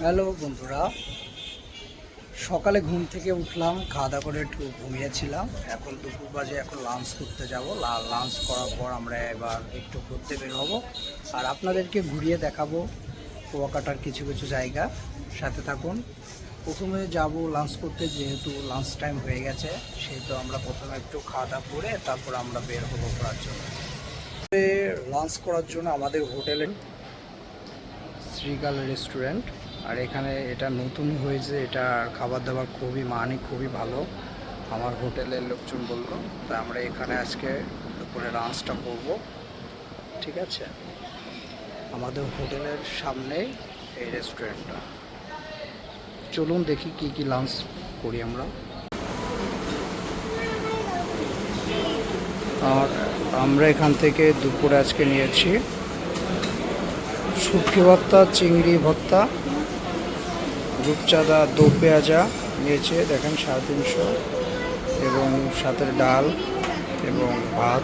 Hello বন্ধুরা, সকালে ঘুম থেকে উঠলাম, খাওয়া দাওয়া করে একটু ঘুমিয়েছিলাম। এখন দুপুর বাজে, এখন লাঞ্চ করতে যাব। লাঞ্চ করার পর আমরা এবার একটু ঘুরতে বের হব আর আপনাদেরকে ঘুরিয়ে দেখাবো কুয়াকাটার কিছু কিছু জায়গা। সাথে থাকুন। প্রথমে যাব লাঞ্চ করতে, যেহেতু লাঞ্চ টাইম হয়ে গেছে সেহেতু আমরা প্রথমে একটু খাওয়া দাওয়া করে তারপর আমরা বের হবো করার জন্য। লাঞ্চ করার জন্য আমাদের হোটেলে শ্রীকাল রেস্টুরেন্ট, আর এখানে এটা নতুনই হয়েছে। এটার খাবার দাবার খুবই ভালো, আমার হোটেলের লোকজন বললো। তাই আমরা এখানে আজকে দুপুরে লাঞ্চটা করব। ঠিক আছে, আমাদের হোটেলের সামনেই এই রেস্টুরেন্টটা। চলুন দেখি কি কি লাঞ্চ করি আমরা। আর আমরা এখান থেকে দুপুরে আজকে নিয়েছি শুটকি ভর্তা, চিংড়ি ভর্তা, রূপচাঁদা, দো পেঁয়াজা নিয়েছে, দেখেন 350, এবং সাথে ডাল এবং ভাত।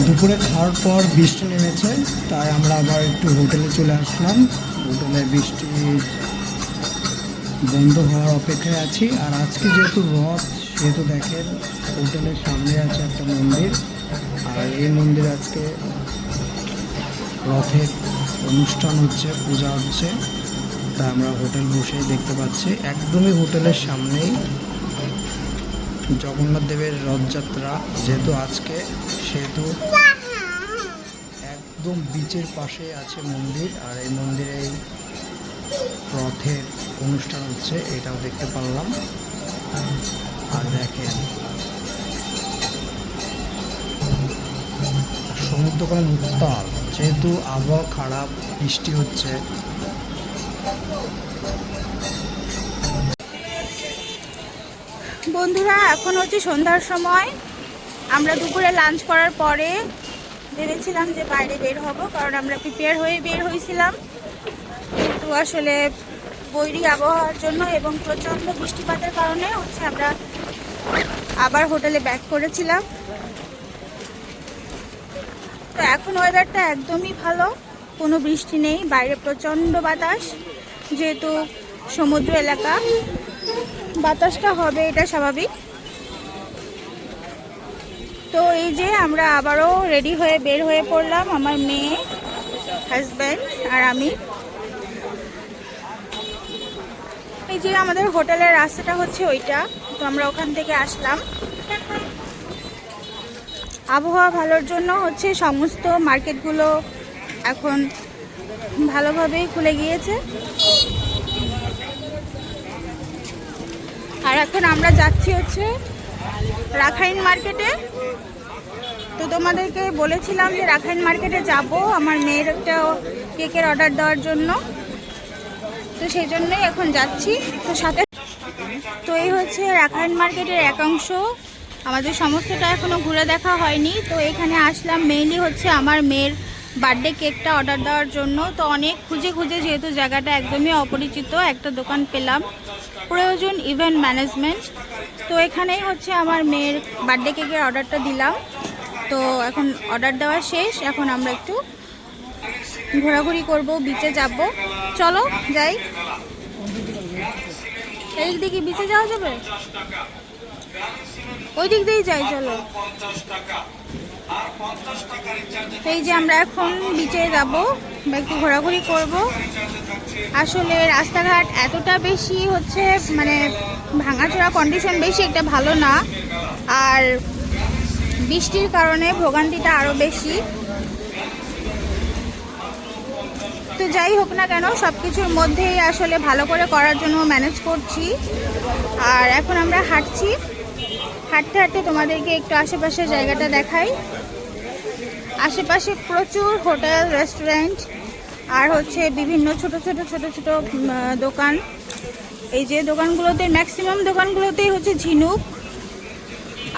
দুপুরে খাওয়ার পর বৃষ্টি নেমেছে, তাই আমরা আবার একটু হোটেলে চলে আসলাম। হোটেলে বৃষ্টি বন্ধ হওয়ার অপেক্ষায় আছি। আর আজকে যেহেতু রথ, সেহেতু দেখেন হোটেলের সামনে আছে একটা মন্দির, আর এই মন্দিরে আজকে রথের অনুষ্ঠান হচ্ছে, পূজা হচ্ছে। তা আমরা হোটেল বসে দেখতে পাচ্ছি, একদমই হোটেলের সামনেই জগন্নাথ দেবের রথযাত্রা যেহেতু আজকে, সেহেতু একদম বিচের পাশে আছে মন্দির, আর এই মন্দিরে রথের অনুষ্ঠান হচ্ছে, এটাও দেখতে পারলাম। আর দেখেন সমুদ্রকাল উত্তাল, যেহেতু আবহাওয়া খারাপ, বৃষ্টি হচ্ছে। বন্ধুরা, এখন হচ্ছে সন্ধ্যার সময়। আমরা দুপুরে লাঞ্চ করার পরে ভেবেছিলাম যে বাইরে বের হব, কারণ আমরা প্রিপেয়ার হয়ে বের হয়েছিলাম, কিন্তু আসলে বৈরী আবহাওয়ার জন্য এবং প্রচণ্ড বৃষ্টিপাতের কারণে হচ্ছে আমরা আবার হোটেলে ব্যাক করেছিলাম। তো এখন ওয়েদারটা একদমই ভালো, কোনো বৃষ্টি নেই, বাইরে প্রচণ্ড বাতাস, যেহেতু সমুদ্র এলাকা বাতাসটা হবে, এটা স্বাভাবিক। তো এই যে আমরা আবারও রেডি হয়ে বের হয়ে পড়লাম, আমার মেয়ে, হাজব্যান্ড আর আমি। এই যে আমাদের হোটেলের রাস্তাটা হচ্ছে ওইটা, তো আমরা ওখান থেকে আসলাম। আবহাওয়া ভালোর জন্য হচ্ছে সমস্ত মার্কেটগুলো এখন ভালোভাবেই খুলে গিয়েছে। আর এখন আমরা যাচ্ছি হচ্ছে রাখাইন মার্কেটে। তো তোমাদেরকে বলেছিলাম যে রাখাইন মার্কেটে যাব আমার মেয়ের একটা কেকের অর্ডার দেওয়ার জন্য, তো সেই জন্যই এখন যাচ্ছি। তো সাথে তো এই হচ্ছে রাখাইন মার্কেটের একাংশ, আমাদের সমস্তটা এখনও ঘুরে দেখা হয়নি। তো এখানে আসলাম মেইনলি হচ্ছে আমার মেয়ের বার্থডে কেকটা অর্ডার দেওয়ার জন্য। তো অনেক খুঁজে যেহেতু জায়গাটা একদমই অপরিচিত, একটা দোকান পেলাম, প্রয়োজন ইভেন্ট ম্যানেজমেন্ট। তো এখানেই হচ্ছে আমার মেয়ের বার্থডে কেকের অর্ডারটা দিলাম। তো এখন অর্ডার দেওয়া শেষ, এখন আমরা একটু ঘোরাঘুরি করব, বিচে যাব। চলো যাই। এই দিকে বিচে যাওয়া যাবে, ওই দিক দিয়েই যাই, চলো। এই যে আমরা এখন বিচে যাব বা একটু ঘোরাঘুরি করব। আসলে রাস্তাঘাট এতটা বেশি হচ্ছে মানে ভাঙাচোরা কন্ডিশন বেশি একটা ভালো না, আর বৃষ্টির কারণে ভোগান্তিটা আরও বেশি। তো যাই হোক না কেন, সব কিছুর মধ্যেই আসলে ভালো করে করার জন্য ম্যানেজ করছি। আর এখন আমরা হাঁটছি, হাঁটতে হাঁটতে তোমাদেরকে একটু আশেপাশের জায়গাটা দেখাই। আশেপাশে প্রচুর হোটেল, রেস্টুরেন্ট আর হচ্ছে বিভিন্ন ছোট ছোট দোকান। এই যে দোকানগুলোতে, ম্যাক্সিমাম দোকানগুলোতেই হচ্ছে ঝিনুক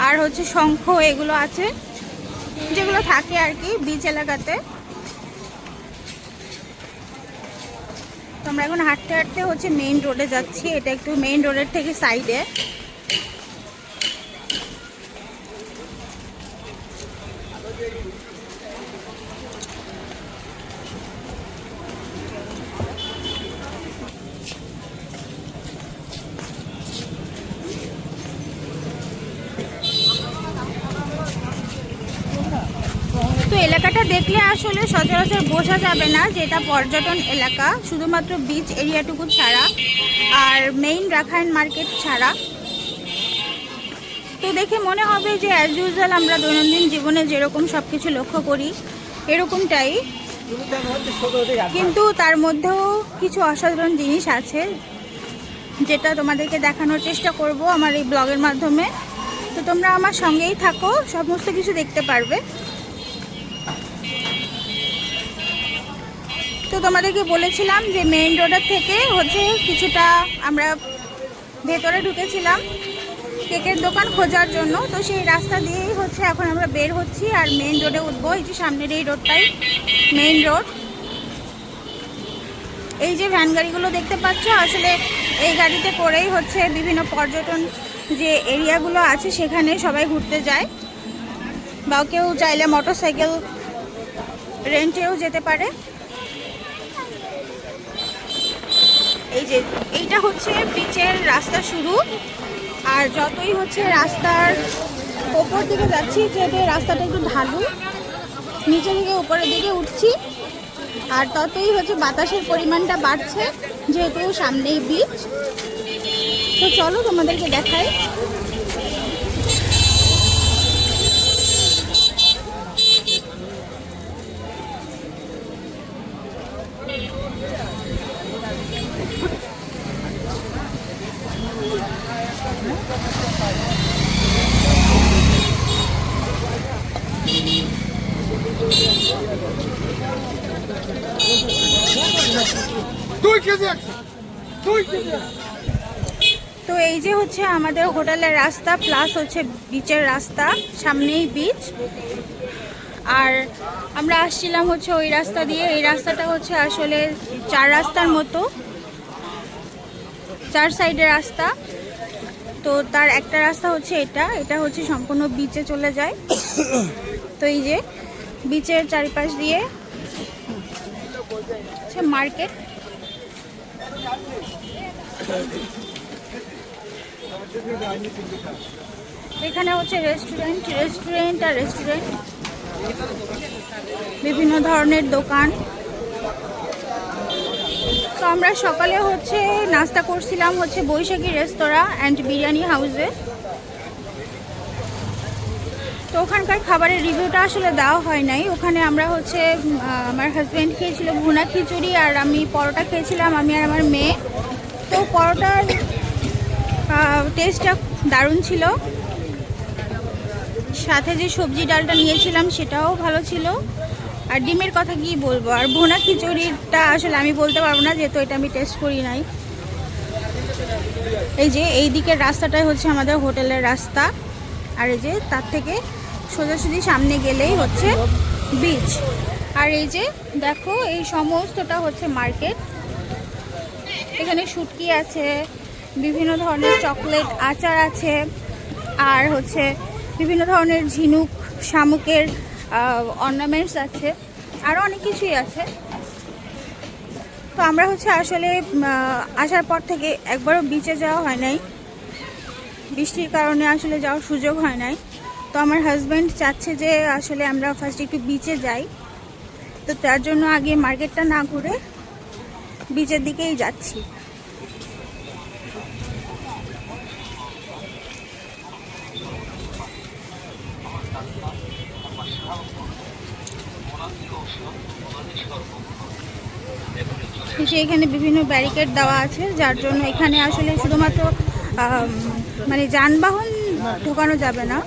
আর হচ্ছে শঙ্খ এগুলো আছে, যেগুলো থাকে আর কি বিচ এলাকাতে। তো আমরা এখন হাঁটতে হাঁটতে হচ্ছে মেইন রোডে যাচ্ছি। এটা একটু মেইন রোডের থেকে সাইডে। তো এলাকাটা দেখলে আসলে সচরাচর বোঝা যাবে না যে এটা পর্যটন এলাকা, শুধুমাত্র বিচ এরিয়াটুকু ছাড়া আর মেইন রাখাইন মার্কেট ছাড়া। তো দেখে মনে হবে যে অ্যাজ ইউজুয়াল আমরা দৈনন্দিন জীবনে যেরকম সব কিছু লক্ষ্য করি এরকমটাই, কিন্তু তার মধ্যেও কিছু অসাধারণ জিনিস আছে যেটা তোমাদেরকে দেখানোর চেষ্টা করব আমার এই ব্লগের মাধ্যমে। তো তোমরা আমার সঙ্গেই থাকো, সমস্ত কিছু দেখতে পারবে। তো তোমাদেরকে বলেছিলাম যে মেইন রোডের থেকে হচ্ছে কিছুটা আমরা ভেতরে ঢুকেছিলাম কেকের দোকান খোঁজার জন্য। তো সেই রাস্তা দিয়েই হচ্ছে এখন আমরা বের হচ্ছি আর মেইন রোডে উঠবো। এই যে সামনের এই রোডটাই মেইন রোড। এই যে ভ্যান গাড়িগুলো দেখতে পাচ্ছ, আসলে এই গাড়িতে করেই হচ্ছে বিভিন্ন পর্যটন যে এরিয়াগুলো আছে সেখানে সবাই ঘুরতে যায়, বা কেউ চাইলে মোটরসাইকেল রেন্টেও যেতে পারে। এই যে এইটা হচ্ছে বিচের রাস্তা শুরু, আর যতই হচ্ছে রাস্তার ওপর দিকে যাচ্ছি, যেহেতু রাস্তাটা একটু ঢালু, নিচে থেকে উপরের দিকে উঠছি, আর ততই হচ্ছে বাতাসের পরিমাণটা বাড়ছে যেহেতু সামনেই বিচ। তো চলো তোমাদেরকে দেখাই। তো এই যে হচ্ছে আমাদের হোটেলের রাস্তা প্লাস হচ্ছে বিচের রাস্তা, সামনেই বিচ। আর আমরা আসছিলাম হচ্ছে ওই রাস্তা দিয়ে। এই রাস্তাটা হচ্ছে আসলে 4 রাস্তার মতো, 4 সাইডের রাস্তা। তো তার একটা রাস্তা হচ্ছে এটা হচ্ছে সম্পূর্ণ বিচে চলে যায়। তো এই যে বিচের চারিপাশ দিয়ে হচ্ছে মার্কেট। এখানে হচ্ছে রেস্টুরেন্ট আর রেস্টুরেন্ট, বিভিন্ন ধরনের দোকান। তো আমরা সকালে হচ্ছে নাস্তা করছিলাম হচ্ছে বৈশাখী রেস্তোরাঁ অ্যান্ড বিরিয়ানি হাউসে। তো ওখানকার খাবারের রিভিউটা আসলে দেওয়া হয় নাই। ওখানে আমরা হচ্ছে আমার হাজব্যান্ড খেয়েছিল ভুনা খিচুড়ি, আর আমি পরোটা খেয়েছিলাম, আমি আর আমার মেয়ে। তো পরোটার টেস্টটা দারুণ ছিল, সাথে যে সবজি ডালটা নিয়েছিলাম সেটাও ভালো ছিল। আর ডিমের কথা কি বলবো, আর ভুনা খিচুড়িটা আসলে আমি বলতে পারবো না যেহেতু এটা আমি টেস্ট করি নাই। এই যে এই দিকের রাস্তাটাই হচ্ছে আমাদের হোটেলের রাস্তা, আর এই যে তার থেকে সোজাসুজি সামনে গেলেই হচ্ছে বিচ। আর এই যে দেখো এই সমস্তটা হচ্ছে মার্কেট। এখানে শুটকি আছে, বিভিন্ন ধরনের চকলেট, আচার আছে, আর হচ্ছে বিভিন্ন ধরনের ঝিনুক, শামুকের অর্নামেন্টস আছে, আরও অনেক কিছুই আছে। তো আমরা হচ্ছে আসলে আসার পর থেকে একবারও বিচে যাওয়া হয় নাই, বৃষ্টির কারণে আসলে যাওয়ার সুযোগ হয় নাই। তো আমার হাজব্যান্ড চাচ্ছে যে আসলে আমরা ফার্স্ট একটু বিচে যাই, তো তার জন্য আগে মার্কেটটা না ঘুরে বিচের দিকেই যাচ্ছি। এখানে বিভিন্ন ব্যারিকেড দেওয়া আছে, যার জন্য এখানে আসলে শুধুমাত্র মানে যানবাহন ঢোকানো যাবে না,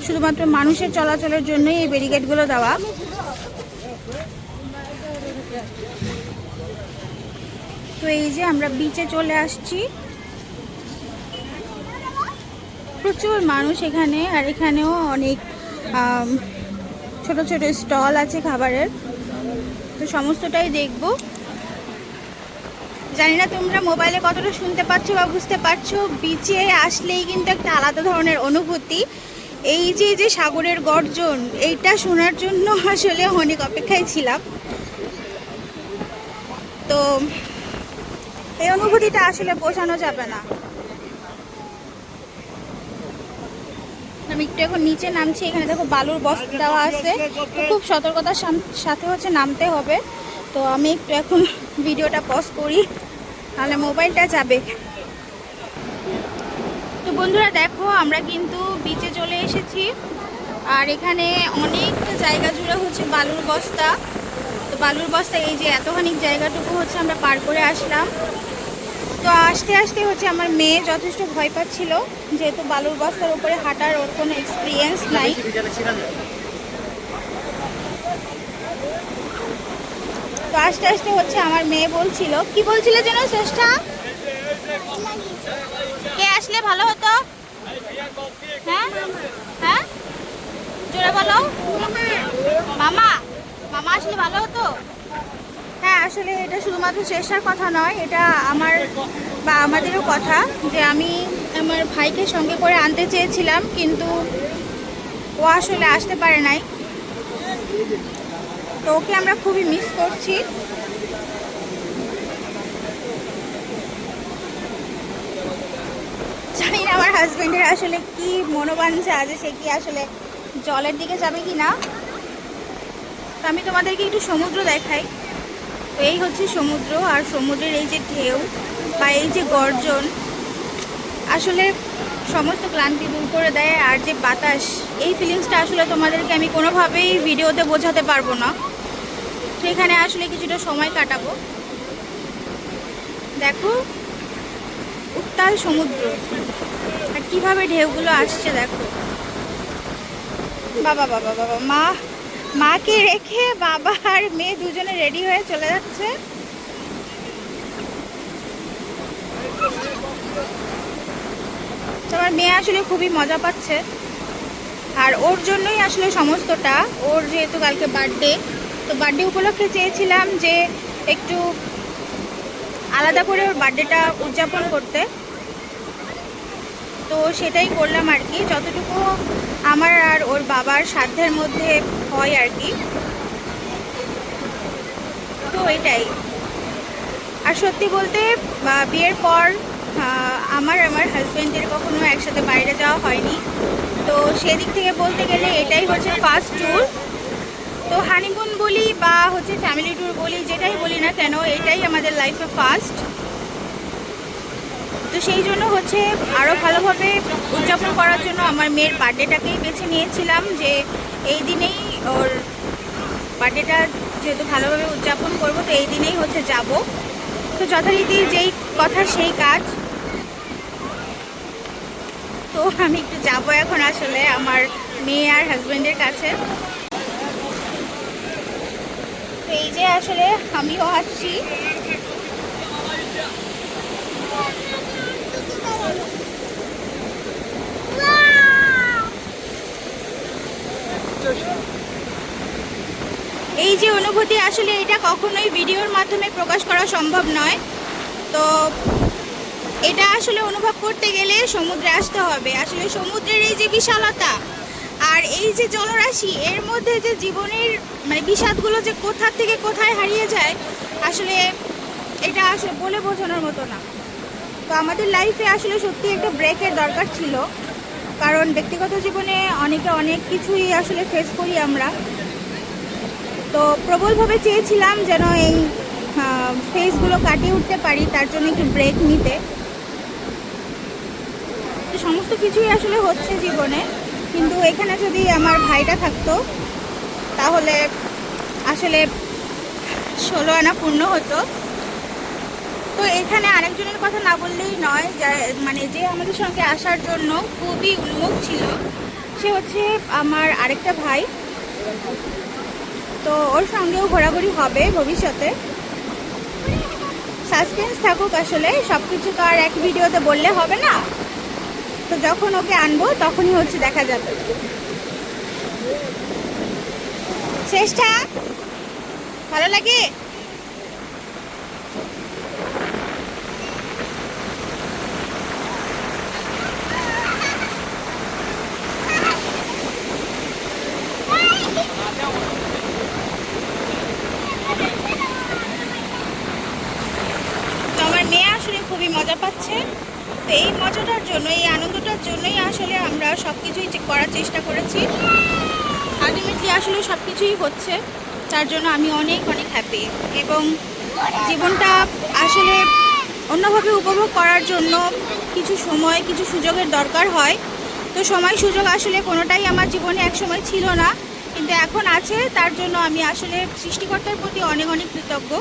শুধুমাত্র মানুষের চলাচলের জন্যই এই ব্যারিকেডগুলো দেওয়া। তো এই যে আমরা বিচে চলে আসছি, প্রচুর মানুষ এখানে, আর এখানেও অনেক ছোট ছোট স্টল আছে খাবারের, তো সমস্তটাই দেখবো। জানি না তোমরা মোবাইলে কতটা শুনতে পাচ্ছ বা বুঝতে পারছো, বিচে আসলেই কিন্তু একটা আলাদা ধরনের অনুভূতি। এই যে সাগরের গর্জন, এইটা শোনার জন্য আসলে অনেক অপেক্ষায় ছিলাম। তো এই অনুভূতিটা আসলে বোঝানো যাবে না। আমি একটু এখন নিচে নামছি, এখানে দেখো বালুর বস্তা দেওয়া আছে, তো খুব সতর্কতার সাথে হচ্ছে নামতে হবে। তো আমি একটু এখন ভিডিওটা পজ করি, তাহলে মোবাইলটা যাবে। তো বন্ধুরা দেখো, আমরা কিন্তু বিচে চলে এসেছি, আর এখানে অনেক জায়গা জুড়ে হচ্ছে বালুর বস্তা। তো বালুর বস্তা এই যে এতখানি জায়গাটুকু হচ্ছে আমরা পার করে আসলাম। তো আস্তে আস্তে হচ্ছে আমার মেয়ে যথেষ্ট ভয় পাচ্ছিল, যেহেতু বালুর বস্তার উপরে হাঁটার ওর কোনো এক্সপিরিয়েন্স নাই। তো আস্তে আস্তে হচ্ছে আমার মেয়ে বলছিল, কি বলছিল যেন চেষ্টা, কে আসলে ভালো হতো? হ্যাঁ হ্যাঁ, জোরে বলো। মামা, মামা আসলে ভালো হতো। হ্যাঁ, আসলে এটা শুধুমাত্র চেষ্টার কথা নয়, এটা আমার বা আমাদেরও কথা, যে আমি আমার ভাইকে সঙ্গে করে আনতে চেয়েছিলাম, কিন্তু ও আসলে আসতে পারে নাই। তো ওকে আমরা খুবই মিস করছি। জানি না আমার হাজবেন্ডের আসলে কি মনোবাঞ্ছা আছে, সে কি আসলে জলের দিকে যাবে কি না। তো আমি তোমাদেরকে একটু সমুদ্র দেখাই। তো এই হচ্ছে সমুদ্র, আর সমুদ্রের এই যে ঢেউ বা এই যে গর্জন আসলে সমস্ত ক্লান্তি দূর করে দেয়। আর যে বাতাস, এই ফিলিংসটা আসলে তোমাদেরকে আমি কোনোভাবেই ভিডিওতে বোঝাতে পারবো না। তো এখানে আসলে কিছুটা সময় কাটাবো। দেখো উত্তাল সমুদ্র, আর কিভাবে ঢেউগুলো আসছে দেখো। বাবা বাবা বাবা, মাকে রেখে বাবা আর মেয়ে দুজনে রেডি হয়ে চলে যাচ্ছে। আমার মেয়ে আসলে খুবই মজা পাচ্ছে, আর ওর জন্যই আসলে সমস্তটা। ওর যেহেতু কালকে বার্থডে, তো বার্থডে উপলক্ষে চেয়েছিলাম যে একটু আলাদা করে ওর বার্থডেটা উদযাপন করতে, তো সেটাই করলাম আর কি, যতটুকু আমার আর ওর বাবার সাধ্যের মধ্যে হয় আর কি। তো এটাই। আর সত্যি বলতে বিয়ের পর আমার হাজব্যান্ডের কখনো একসাথে বাইরে যাওয়া হয়নি, তো সেদিক থেকে বলতে গেলে এটাই হচ্ছে ফার্স্ট ট্যুর। তো হানিমুন বলি বা হচ্ছে ফ্যামিলি ট্যুর বলি, যেটাই বলি না কেন, এটাই আমাদের লাইফে ফার্স্ট। তো সেই জন্য হচ্ছে আরও ভালোভাবে উদযাপন করার জন্য আমার মেয়ের বার্থডেটাকেই বেছে নিয়েছিলাম, যে এই দিনেই ওর বার্থডেটা যেহেতু ভালোভাবে উদযাপন করব, তো এই দিনেই হচ্ছে যাব। তো যথারীতি যেই কথা সেই কাজ। তো আমি একটু যাবো এখন আসলে আমার মেয়ে আর হাজব্যান্ডের কাছে। তো এই যে আসলে আমিও আসছি। এই যে অনুভূতি, আসলে এটা কখনোই ভিডিওর মাধ্যমে প্রকাশ করা সম্ভব নয়। তো এটা আসলে অনুভব করতে গেলে সমুদ্রে আসতে হবে। আসলে সমুদ্রের এই যে বিশালতা আর এই যে জলরাশি, এর মধ্যে যে জীবনের মানে বিষাদগুলো যে কোথা থেকে কোথায় হারিয়ে যায়, আসলে এটা আসলে বলে বোঝানোর মতো না। তো আমাদের লাইফে আসলে সত্যি একটা ব্রেকের দরকার ছিল, কারণ ব্যক্তিগত জীবনে অনেক কিছুই আসলে ফেস করি আমরা। তো প্রবলভাবে চেয়েছিলাম যেন এই ফেজগুলো কাটিয়ে উঠতে পারি, তার জন্য একটু ব্রেক নিতে। সমস্ত কিছুই আসলে হচ্ছে জীবনে, কিন্তু এখানে যদি আমার ভাইটা থাকতো তাহলে আসলে 16 আনা পূর্ণ হতো। তো এখানে আরেকজনের কথা না বললেই নয়, মানে যে আমাদের সঙ্গে আসার জন্য খুবই উন্মুখ ছিল, সে হচ্ছে আমার আরেকটা ভাই। তো ওর সঙ্গেও ঘোরাঘুরি হবে ভবিষ্যতে। সাসপেন্স থাকুক, আসলে সব কিছু তো আর এক ভিডিওতে বললে হবে না। তো যখন ওকে আনবো তখনই হচ্ছে দেখা যাবে। শেষটা ভালো লাগে। তো আমার মেয়ে আসলে খুবই মজা পাচ্ছে। তো এই মজাটার জন্য, এই আনন্দটার জন্যই আসলে আমরা সব কিছুই করার চেষ্টা করেছি। আলটিমেটলি আসলে সব কিছুই হচ্ছে, তার জন্য আমি অনেক অনেক হ্যাপি। এবং জীবনটা আসলে অন্যভাবে উপভোগ করার জন্য কিছু সময়, কিছু সুযোগের দরকার হয়। তো সময় সুযোগ আসলে কোনোটাই আমার জীবনে একসময় ছিল না, কিন্তু এখন আছে। তার জন্য আমি আসলে সৃষ্টিকর্তার প্রতি অনেক অনেক কৃতজ্ঞ।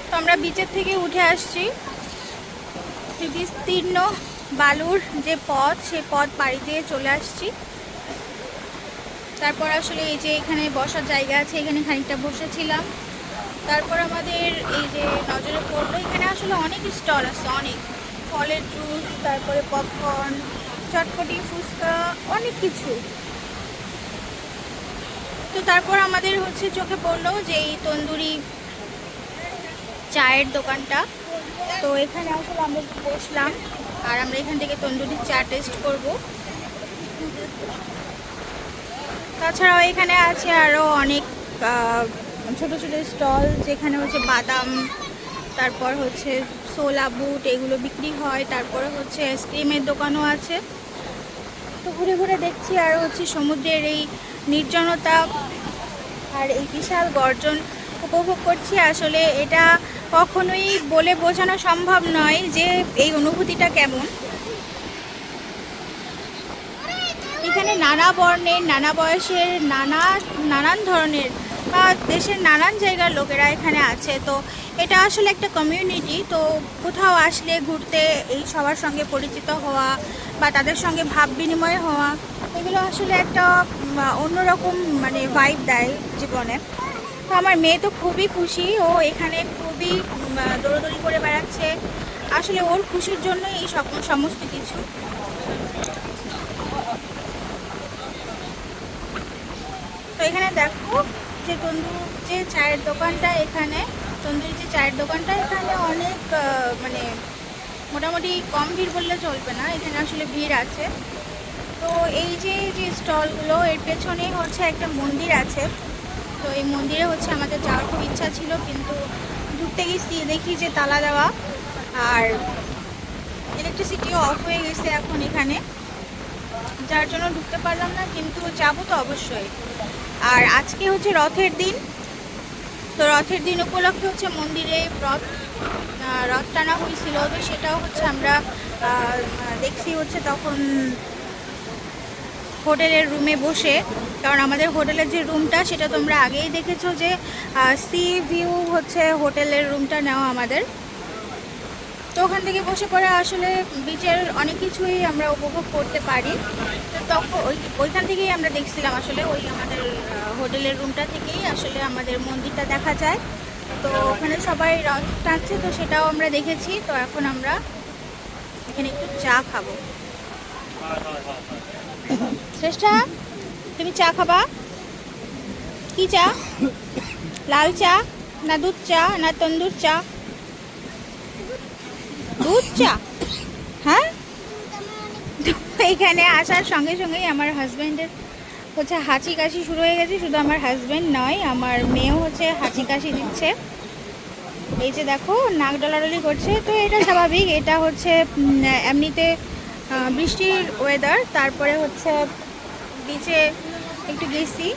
তো আমরা বিচের থেকে উঠে আসছি। বিস্তীর্ণ বালুর যে পথ, সেই পথ পাড়ি দিয়ে চলে আসছি। তারপর আসলে এই যে এখানে বসার জায়গা আছে, এখানে খানিকটা বসেছিলাম। তারপর আমাদের এই যে নজরে পড়লো, এখানে আসলে অনেক স্টল আছে, অনেক ফলের জুস, তারপরে পপকর্ন, চটপটি, ফুচকা, অনেক কিছু। তো তারপর আমাদের হচ্ছে চোখে পড়লো যে এই তন্দুরি চায়ের দোকানটা। তো এখানে আসলে আমরা বসলাম, আর আমরা এখান থেকে তন্দুরি চা টেস্ট করব। তাছাড়াও এখানে আছে আরও অনেক ছোট ছোট স্টল, যেখানে হচ্ছে বাদাম, তারপর হচ্ছে ছোলা বুট, এগুলো বিক্রি হয়। তারপরে হচ্ছে আইসক্রিমের দোকানও আছে। তো ঘুরে ঘুরে দেখছি, আর হচ্ছে সমুদ্রের এই নির্জনতা আর এই বিশাল গর্জন উপভোগ করছি। আসলে এটা কখনোই বলে বোঝানো সম্ভব নয় যে এই অনুভূতিটা কেমন। এখানে নানা বর্ণের, নানা বয়সের, নানান ধরনের বা দেশের নানান জায়গার লোকেরা এখানে আছে। তো এটা আসলে একটা কমিউনিটি। তো কোথাও আসলে ঘুরতে এই সবার সঙ্গে পরিচিত হওয়া বা তাদের সঙ্গে ভাব বিনিময় হওয়া, এগুলো আসলে একটা অন্যরকম মানে ভাইব দেয় জীবনে। তো আমার মেয়ে তো খুবই খুশি, ও এখানে খুবই দৌড়দৌড়ি করে বেড়াচ্ছে। আসলে ওর খুশির জন্য এই সমস্ত কিছু। তো এখানে দেখো যে যে চায়ের দোকানটা, এখানে তন্দুরি যে চায়ের দোকানটা, এখানে অনেক মানে মোটামুটি কম ভিড় বললে চলবে না, এখানে আসলে ভিড় আছে। তো এই যে স্টলগুলো, এর পেছনে হচ্ছে একটা মন্দির আছে। তো এই মন্দিরে হচ্ছে আমাদের যাওয়ার খুব ইচ্ছা ছিল, কিন্তু ঢুকতে গেছি দেখি যে তালা দেওয়া, আর ইলেকট্রিসিটিও অফ হয়ে গেছে এখন এখানে, যার জন্য ঢুকতে পারলাম না। কিন্তু যাবো তো অবশ্যই। আর আজকে হচ্ছে রথের দিন। তো রথের দিন উপলক্ষে হচ্ছে মন্দিরে রথ টানা হয়েছিল। তো সেটাও হচ্ছে আমরা দেখছি হচ্ছে তখন হোটেলের রুমে বসে, কারণ আমাদের হোটেলের যে রুমটা সেটা তোমরা আগেই দেখেছো যে সি ভিউ হচ্ছে হোটেলের রুমটা নেওয়া আমাদের। তো ওখান থেকে বসে পড়ে আসলে বিচের অনেক কিছুই আমরা উপভোগ করতে পারি। তো তখন ওইখান থেকেই আমরা দেখছিলাম, আসলে ওই আমাদের হোটেলের রুমটা থেকেই আসলে আমাদের মন্দিরটা দেখা যায়। তো ওখানে সবাই রথ টানছে, তো সেটাও আমরা দেখেছি। তো এখন আমরা এখানে একটু চা খাবো। শ্রেষ্ঠা, তুমি চা খাবা? কি চা? লাল চা না দুধ চা না তন্দুর চা? দুধ চা। হ্যাঁ, এখানে আসার সঙ্গে সঙ্গেই আমার হাজব্যান্ডের হচ্ছে হাঁচি কাশি শুরু হয়ে গেছে। শুধু আমার হাজব্যান্ড নয়, আমার মেয়েও হচ্ছে হাঁচি কাশি দিচ্ছে। এই যে দেখো নাক ডলাডলি করছে, তো এটা স্বাভাবিক। এটা হচ্ছে এমনিতে বৃষ্টির ওয়েদার, তারপরে হচ্ছে বিচে একটু গেছি,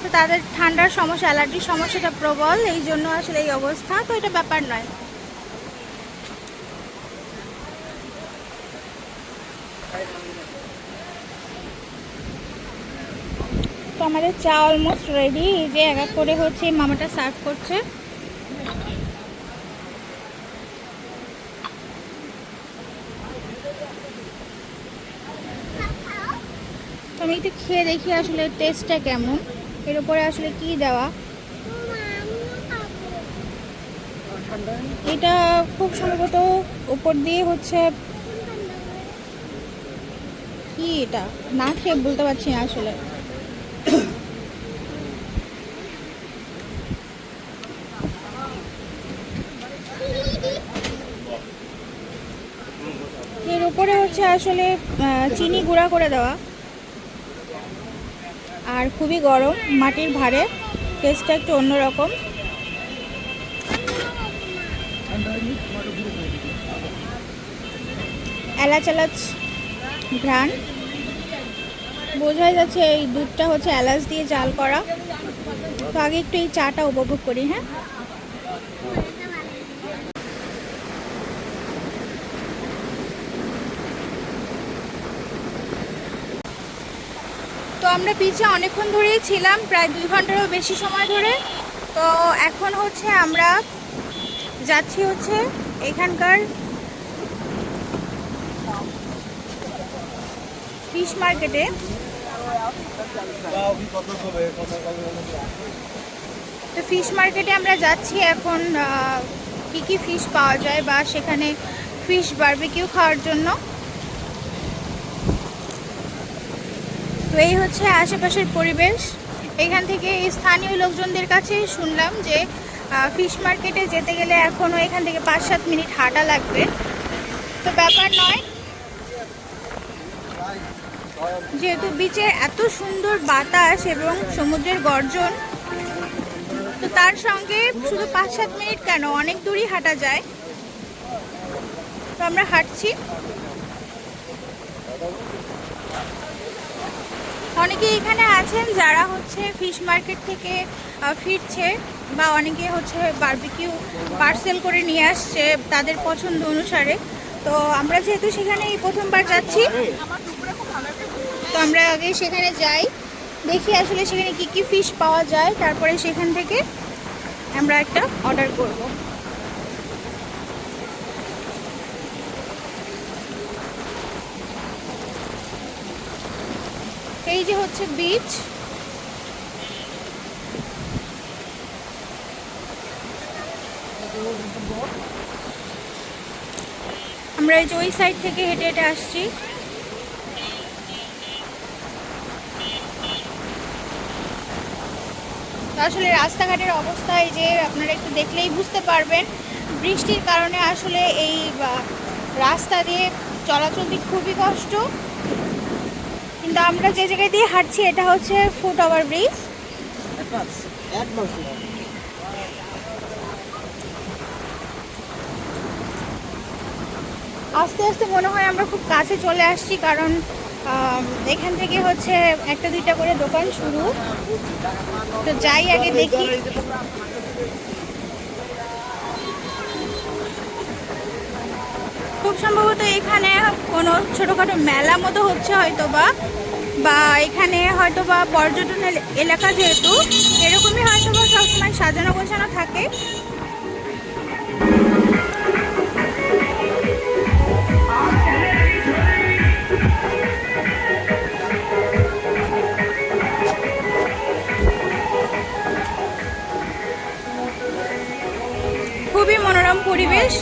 তো তাদের ঠান্ডার সমস্যা, অ্যালার্জির সমস্যাটা প্রবল, এই জন্য আসলে এই অবস্থা। তো এটা ব্যাপার নয়। তো আমাদের চা অলমোস্ট রেডি। এই যে এক এক করে হচ্ছে মামাটা সার্ভ করছে। তো আমি একটু খেয়ে দেখি আসলে টেস্টটা কেমন, এর উপরে আসলে কি দেওয়া। এটা খুব সম্ভবত উপর দিয়ে হচ্ছে কি, এটা না খেয়ে বলতে পারছি না আসলে। এর উপরে হচ্ছে আসলে চিনি গুঁড়া করে দেওয়া, আর খুবই গরম, মাটির ভাঁড়ে, টেস্টটা একটু অন্যরকম। এলাচ এলাচ ঘ্রাণ বোঝাই যাচ্ছে, এই দুধটা হচ্ছে এলাচ দিয়ে জাল করা। তো আগে একটু এই চাটা উপভোগ করি। হ্যাঁ, তো আমরা বিচে অনেকক্ষণ ধরেই ছিলাম, প্রায় 2 ঘন্টারও বেশি সময় ধরে। তো এখন হচ্ছে আমরা যাচ্ছি হচ্ছে এখানকার ফিশ মার্কেটে। তো ফিশ মার্কেটে আমরা যাচ্ছি এখন, কি কি ফিশ পাওয়া যায় বা সেখানে ফিশ বারবিকিউ খাওয়ার জন্য। তো এই হচ্ছে আশেপাশের পরিবেশ। এখান থেকে স্থানীয় লোকজনদের কাছে শুনলাম যে ফিশ মার্কেটে যেতে গেলে এখনও এখান থেকে 5-7 মিনিট হাঁটা লাগবে। তো ব্যাপার নয়, যেহেতু বিচে এত সুন্দর বাতাস এবং সমুদ্রের গর্জন, তো তার সঙ্গে শুধু 5-7 মিনিট কেন, অনেক দূরই হাঁটা যায়। তো আমরা হাঁটছি। অনেকে এখানে আছেন যারা হচ্ছে ফিশ মার্কেট থেকে ফিরছে, বা অনেকে হচ্ছে বারবিকিউ পার্সেল করে নিয়ে আসছে তাদের পছন্দ অনুসারে। তো আমরা যেহেতু সেখানে এই প্রথমবার যাচ্ছি, তো আমরা আগে সেখানে যাই, দেখি আসলে সেখানে কি কি ফিশ পাওয়া যায়, তারপরে সেখান থেকে আমরা একটা অর্ডার করব। এই যে হচ্ছে বিচ, আমরা এই যে ওই সাইড থেকে হেঁটে হেঁটে আসছি। আসলে রাস্তাঘাটের অবস্থা এই যে আপনারা একটু দেখলেই বুঝতে পারবেন, বৃষ্টির কারণে আসলে এই রাস্তা দিয়ে চলাচল খুবই কষ্ট। কিন্তু আমরা যে জায়গায় দিয়ে হাঁটছি এটা হচ্ছে ফুট ওভার ব্রিজ। আস্তে আস্তে মনে হয় আমরা খুব কাছে চলে আসছি, কারণ এখান থেকে হচ্ছে 1-2টা করে দোকান শুরু। তো যাই আগে দেখি। খুব সম্ভবত এখানে কোনো ছোটোখাটো মেলা মতো হচ্ছে হয়তো, বা এখানে হয়তো বা পর্যটন এলাকা, যেহেতু এরকমই হয়তো বা সবসময় সাজানো গোছানো থাকে। খুবই মনোরম পরিবেশ,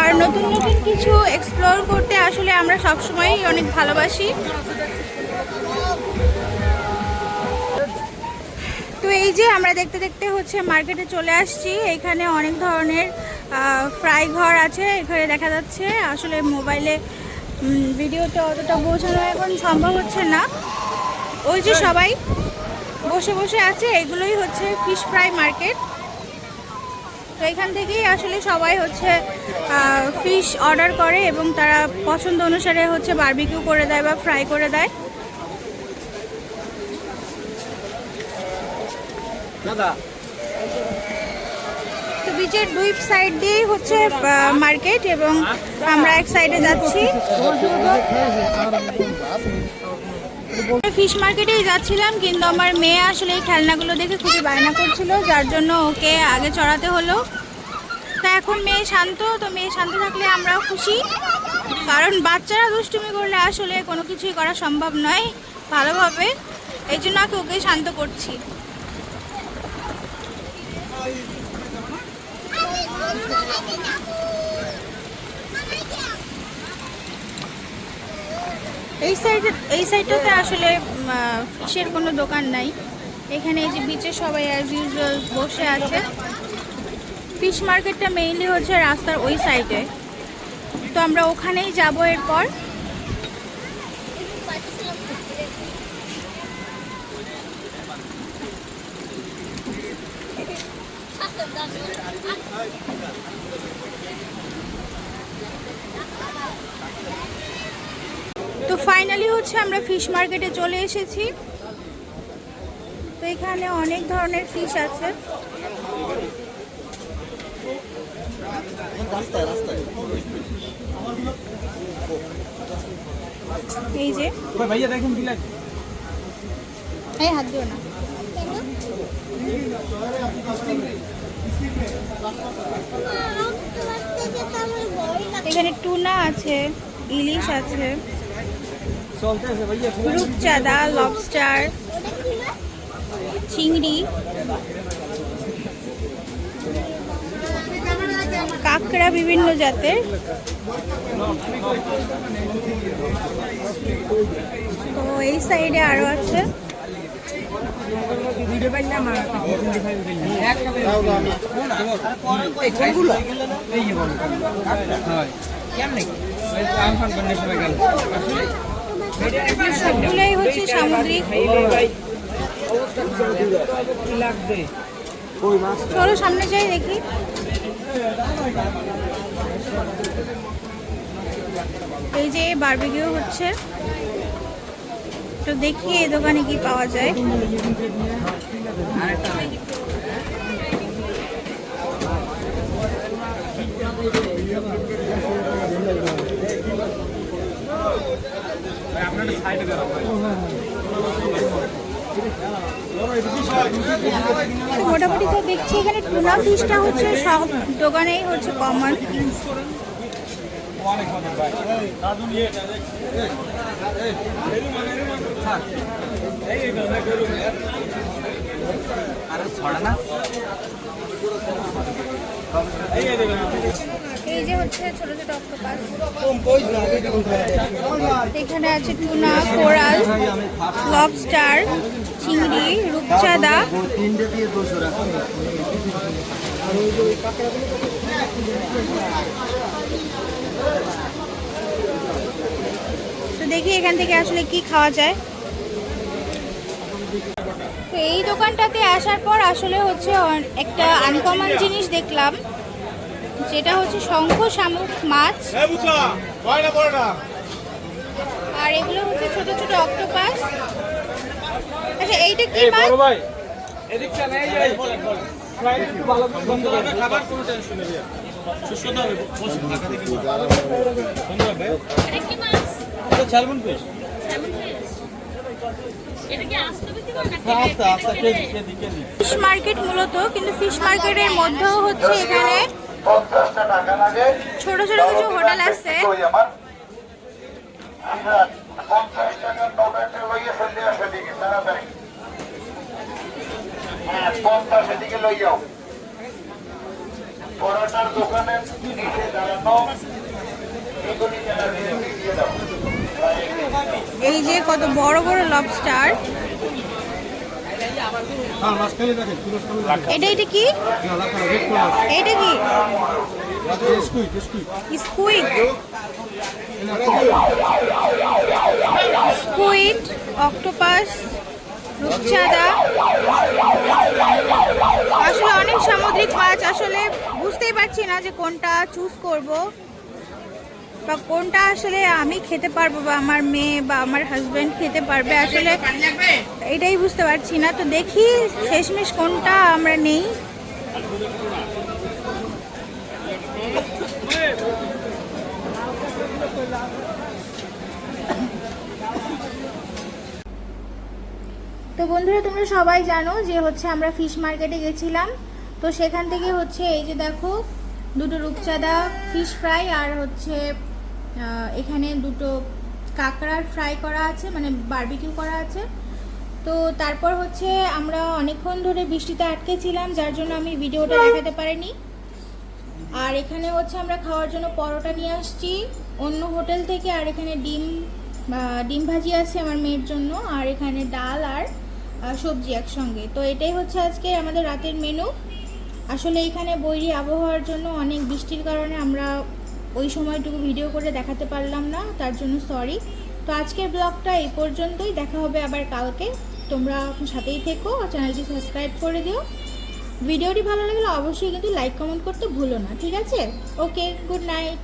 আর নতুন নতুন নতুন কিছু এক্সপ্লোর করতে আসলে আমরা সবসময়ই অনেক ভালোবাসি। তো এই যে আমরা দেখতে দেখতে হচ্ছে মার্কেটে চলে আসছি। এখানে অনেক ধরনের ফ্রাই ঘর আছে এখানে দেখা যাচ্ছে। আসলে মোবাইলে ভিডিওতে অতটা বোঝানো এখন সম্ভব হচ্ছে না। ওই যে সবাই বসে বসে আছে, এগুলোই হচ্ছে ফিশ ফ্রাই মার্কেট। তো এখান থেকেই আসলে সবাই হচ্ছে ফিশ অর্ডার করে এবং তারা পছন্দ অনুসারে হচ্ছে বারবিকিউ করে দেয় বা ফ্রাই করে দেয়। তো বিচের দুই সাইড দিয়েই হচ্ছে মার্কেট এবং আমরা এক সাইডে যাচ্ছি। ফিশ মার্কেটেই যাচ্ছিলাম, কিন্তু আমার মেয়ে আসলে এই খেলনাগুলো দেখে খুবই বায়না করছিল, যার জন্য ওকে আগে চড়াতে হলো। তা এখন মেয়ে শান্ত, তো মেয়ে শান্ত থাকলে আমরাও খুশি, কারণ বাচ্চারা দুষ্টুমি করলে আসলে কোনো কিছুই করা সম্ভব নয় ভালোভাবে। এই জন্য ওকে শান্ত করছি। এই সাইডটাতে আসলে ফিশের কোনো দোকান নাই। এখানে এই যে বিচে সবাই অ্যাজ ইউজুয়াল বসে আছে। ফিশ মার্কেটটা মেইনলি হচ্ছে রাস্তার ওই সাইডে, তো আমরা ওখানেই যাব এরপর। তো ফাইনালি হচ্ছে আমরা ফিশ মার্কেটে চলে এসেছি। তো এখানে অনেক ধরনের ফিশ আছে। এই যে ভাইয়া দেখুন কি লাগে, এই হাত দিও না। এখানে টুনা আছে, ইলিশ আছে, রূপচাঁদা, লবস্টার, চিংড়ি, কাঁকড়া বিভিন্ন জাতের। তো এই সাইডে আরো আছে। সবগুলোই হচ্ছে সামুদ্রিক। চলো সামনে যাই দেখি। এই যে বারবিকিউ হচ্ছে, তো দেখি এই দোকানে কি পাওয়া যায়। মোটামুটি তো দেখছি এখানে টুনা ফিশটা হচ্ছে সব দোকানেই হচ্ছে কমন। এই যে হচ্ছে ছোট ছোট অক্টোপাস, এখানে আছে টুনা, কোরাল, লবস্টার, চিংড়ি, রূপচাঁদা। তো দেখি এখান থেকে আসলে কি খাওয়া যায়। তো এই দোকানটাতে আসার পর আসলে হচ্ছে একটা আনকমন জিনিস দেখলাম, যেটা হচ্ছে শঙ্খ শামুক মাছ, আর এগুলো হচ্ছে ছোট ছোট অক্টোপাস। আচ্ছা এইটা কি মাছ? ফিশ মার্কেট মূলত, কিন্তু ফিশ মার্কেটের মধ্যেও হচ্ছে এখানে ছোট ছোট কিছু হোটেল আছে। এই যে কত বড় বড় লবস্টার। এটা কি? এটা কি? স্কুইড। স্কুইড, অক্টোপাস, রূপচাঁদা, আসলে অনেক সামুদ্রিক মাছ। আসলে বুঝতেই পারছি না যে কোনটা চুজ করব বা কোনটা আসলে আমি খেতে পারবো বা আমার মেয়ে বা আমার হাজবেন্ড খেতে পারবে, আসলে এটাই বুঝতে পারছি না। তো দেখি শেষমেশ কোনটা আমরা নেই। তো বন্ধুরা, তোমরা সবাই জানো যে হচ্ছে আমরা ফিশ মার্কেটে গেছিলাম। তো সেখান থেকে হচ্ছে এই যে দেখো দুটো রূপচাঁদা ফিশ ফ্রাই আর হচ্ছে এখানে দুটো কাঁকড়ার ফ্রাই করা আছে, মানে বারবিকিউ করা আছে। তো তারপর হচ্ছে আমরা অনেকক্ষণ ধরে বৃষ্টিতে আটকে ছিলাম, যার জন্য আমি ভিডিওটা দেখাতে পারিনি। আর এখানে হচ্ছে আমরা খাওয়ার জন্য পরোটা নিয়ে আসছি অন্য হোটেল থেকে, আর এখানে ডিম ভাজি আছে আমার মেয়ের জন্য, আর এখানে ডাল আর সবজি একসঙ্গে। তো এটাই হচ্ছে আজকে আমাদের রাতের মেনু। আসলে এখানে বৈরী আবহাওয়ার জন্য অনেক বৃষ্টির কারণে আমরা ওই সময়টুকু ভিডিও করে দেখাতে পারলাম না, তার জন্য সরি। তো আজকের ব্লগটা এই পর্যন্তই, দেখা হবে আবার কালকে। তোমরা সাথেই থেকো, চ্যানেলটি সাবস্ক্রাইব করে দিও। ভিডিওটি ভালো লাগলে অবশ্যই কিন্তু লাইক কমেন্ট করতে ভুলো না, ঠিক আছে? ওকে, গুড নাইট।